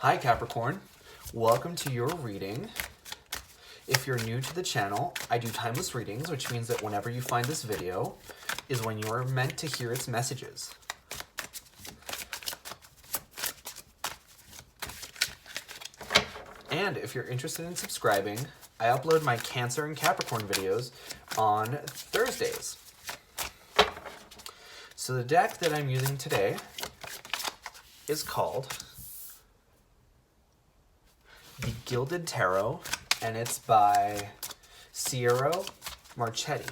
Hi Capricorn, welcome to your reading. If you're new to the channel, I do timeless readings, which means that whenever you find this video is when you're meant to hear its messages. And if you're interested in subscribing, I upload my Cancer and Capricorn videos on Thursdays. So the deck that I'm using today is called The Gilded Tarot, and it's by Ciro Marchetti.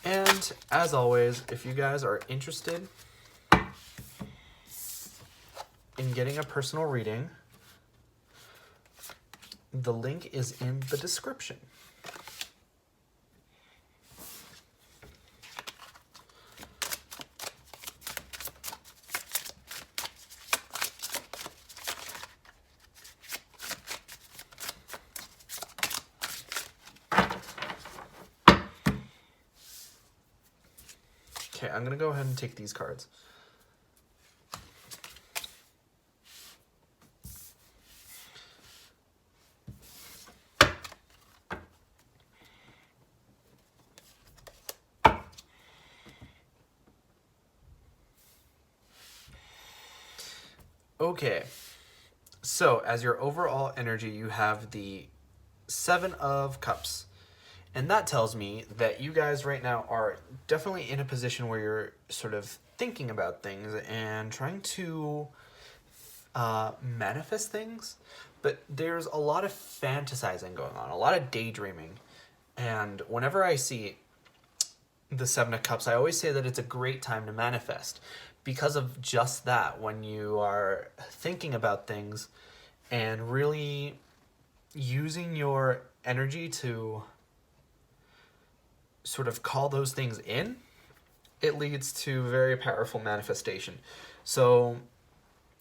And as always, if you guys are interested in getting a personal reading, the link is in the description. Okay, I'm going to go ahead and take these cards. Okay, so as your overall energy, you have the Seven of Cups. And that tells me that you guys right now are definitely in a position where you're sort of thinking about things and trying to manifest things. But there's a lot of fantasizing going on, a lot of daydreaming. And whenever I see the Seven of Cups, I always say that it's a great time to manifest because of just that. When you are thinking about things and really using your energy to sort of call those things in, it leads to very powerful manifestation. So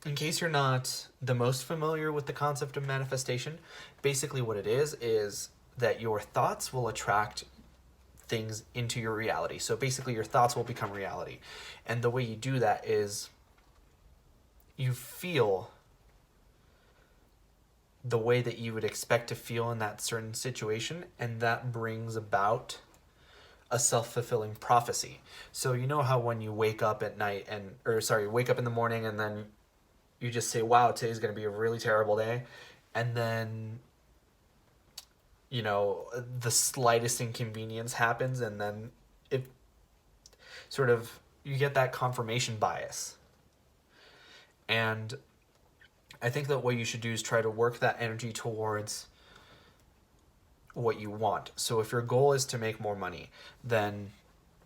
in case you're not the most familiar with the concept of manifestation, basically what it is that your thoughts will attract things into your reality. So basically your thoughts will become reality. And the way you do that is you feel the way that you would expect to feel in that certain situation, and that brings about a self-fulfilling prophecy. So you know how when you wake up at night wake up in the morning and then you just say, wow, today's going to be a really terrible day. And then, you know, the slightest inconvenience happens and then it sort of, you get that confirmation bias. And I think that what you should do is try to work that energy towards what you want. So if your goal is to make more money, then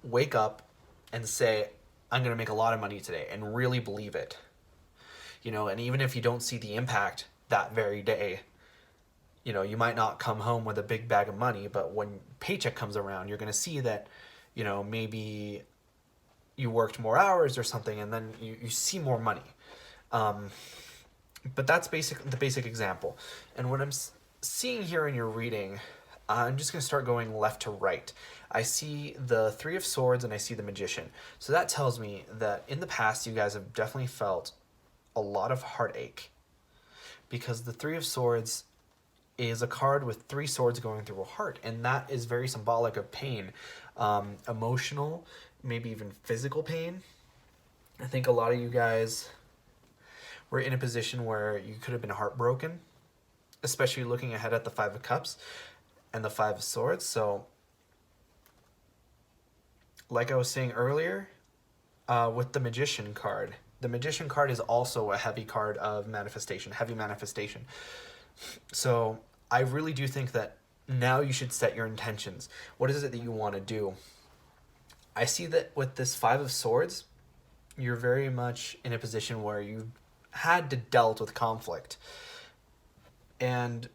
wake up and say, I'm going to make a lot of money today, and really believe it. You know, and even if you don't see the impact that very day, you know, you might not come home with a big bag of money, but when paycheck comes around, you're going to see that, you know, maybe you worked more hours or something, and then you see more money. But that's the basic example. And what I'm seeing here in your reading, I'm just going to start going left to right. I see the Three of Swords and I see the Magician. So that tells me that in the past you guys have definitely felt a lot of heartache, because the Three of Swords is a card with three swords going through a heart, and that is very symbolic of pain, emotional, maybe even physical pain. I think a lot of you guys were in a position where you could have been heartbroken, especially looking ahead at the Five of Cups and the Five of Swords. So like I was saying earlier, with the Magician card, the Magician card is also a heavy card of manifestation, heavy manifestation. So I really do think that now you should set your intentions. What is it that you want to do? I see that with this Five of Swords, you're very much in a position where you had to dealt with conflict. And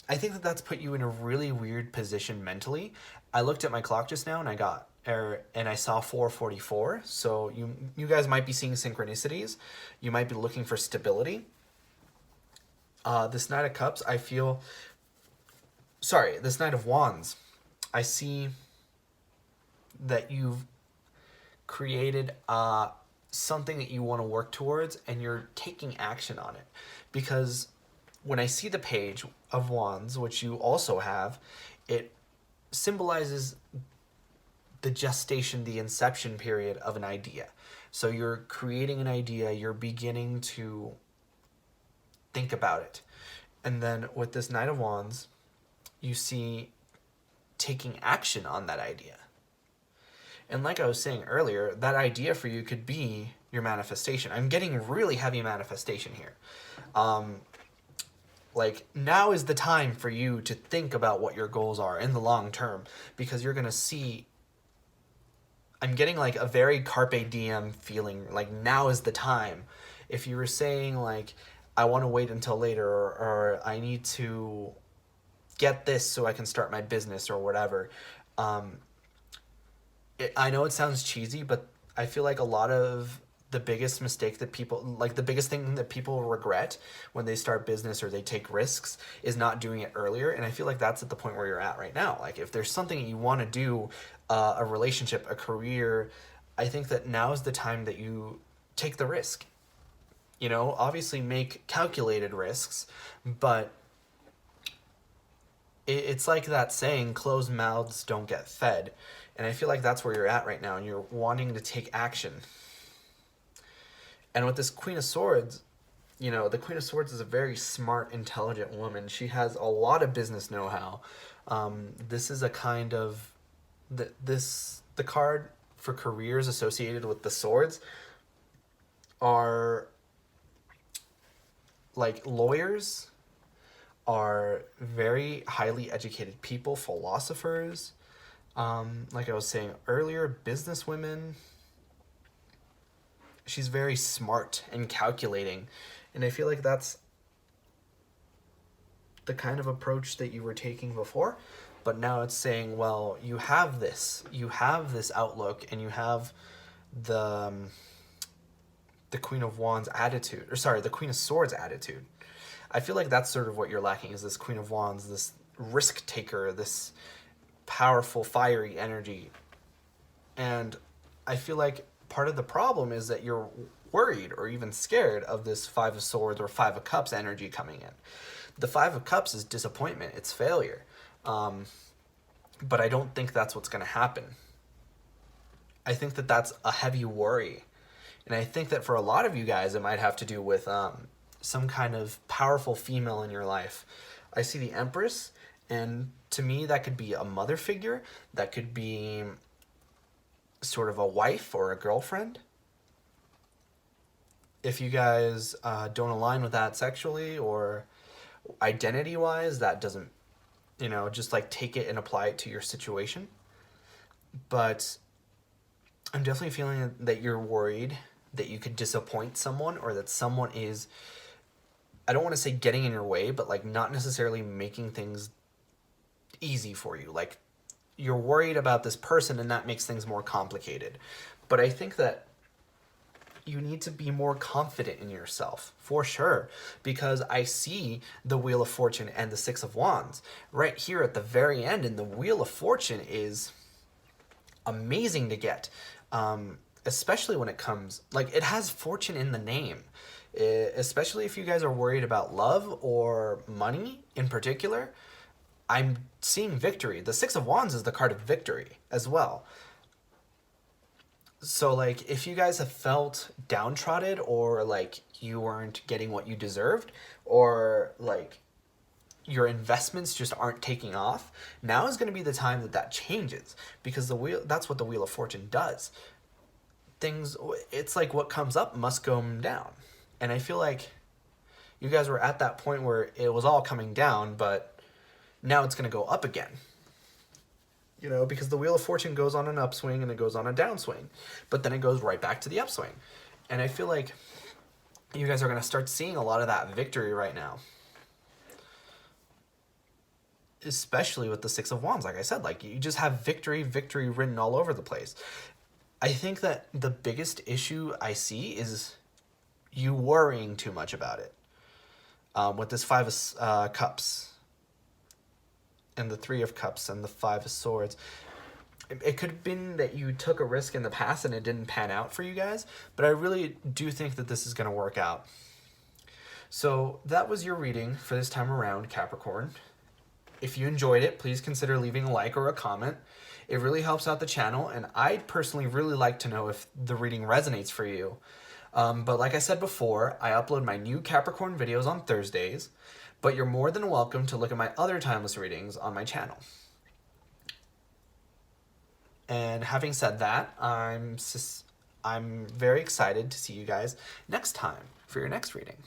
I think that that's put you in a really weird position mentally. I looked at my clock just now and I saw 4:44. So you guys might be seeing synchronicities. You might be looking for stability. This Knight of Cups, this Knight of Wands, I see that you've created something that you want to work towards, and you're taking action on it. Because when I see the Page of Wands, which you also have, it symbolizes the gestation, the inception period of an idea. So you're creating an idea, you're beginning to think about it. And then with this Knight of Wands, you see taking action on that idea. And like I was saying earlier, that idea for you could be your manifestation. I'm getting really heavy manifestation here. Like, now is the time for you to think about what your goals are in the long term, because you're going to see, I'm getting like a very carpe diem feeling, like now is the time. If you were saying like, I want to wait until later, or I need to get this so I can start my business or whatever. I know it sounds cheesy, but I feel like a lot of the biggest mistake that people, like the biggest thing that people regret when they start business or they take risks is not doing it earlier. And I feel like that's at the point where you're at right now. Like if there's something you want to do, a relationship, a career, I think that now is the time that you take the risk. You know, obviously make calculated risks, but it's like that saying, closed mouths don't get fed. And I feel like that's where you're at right now, and you're wanting to take action. And with this Queen of Swords, you know, the Queen of Swords is a very smart, intelligent woman. She has a lot of business know-how. This is a kind of, the card for careers associated with the swords are like lawyers, are very highly educated people, philosophers, like I was saying earlier, businesswomen. She's very smart and calculating, and I feel like that's the kind of approach that you were taking before, but now it's saying, well, you have this outlook, and you have the Queen of Wands attitude, or sorry, the Queen of Swords attitude. I feel like that's sort of what you're lacking, is this Queen of Wands, this risk taker, this powerful, fiery energy. And I feel like part of the problem is that you're worried or even scared of this Five of Swords or Five of Cups energy coming in. The Five of Cups is disappointment, it's failure. But I don't think that's what's going to happen. I think that that's a heavy worry. And I think that for a lot of you guys, it might have to do with some kind of powerful female in your life. I see the Empress, and to me, that could be a mother figure. That could be sort of a wife or a girlfriend. If you guys don't align with that sexually or identity-wise, that doesn't, you know, just like take it and apply it to your situation. But I'm definitely feeling that you're worried that you could disappoint someone, or that someone is, I don't want to say getting in your way, but like not necessarily making things easy for you. Like you're worried about this person, and that makes things more complicated. But I think that you need to be more confident in yourself, for sure, because I see the Wheel of Fortune and the Six of Wands right here at the very end, and the Wheel of Fortune is amazing to get, especially when it comes, like, it has fortune in the name, especially if you guys are worried about love or money in particular. I'm seeing victory. The Six of Wands is the card of victory as well. So, like, if you guys have felt downtrodden, or, like, you weren't getting what you deserved, or, like, your investments just aren't taking off, now is going to be the time that that changes, because that's what the Wheel of Fortune does. Things, it's like what comes up must go down. And I feel like you guys were at that point where it was all coming down, but now it's going to go up again. You know, because the Wheel of Fortune goes on an upswing and it goes on a downswing, but then it goes right back to the upswing. And I feel like you guys are going to start seeing a lot of that victory right now. Especially with the Six of Wands, like I said, like you just have victory written all over the place. I think that the biggest issue I see is you worrying too much about it. With this Five of Cups and the Three of Cups and the Five of Swords, it could have been that you took a risk in the past and it didn't pan out for you guys, but I really do think that this is going to work out. So that was your reading for this time around, Capricorn. If you enjoyed it, please consider leaving a like or a comment. It really helps out the channel, and I'd personally really like to know if the reading resonates for you. But like I said before, I upload my new Capricorn videos on Thursdays, but you're more than welcome to look at my other timeless readings on my channel. And having said that, I'm very excited to see you guys next time for your next reading.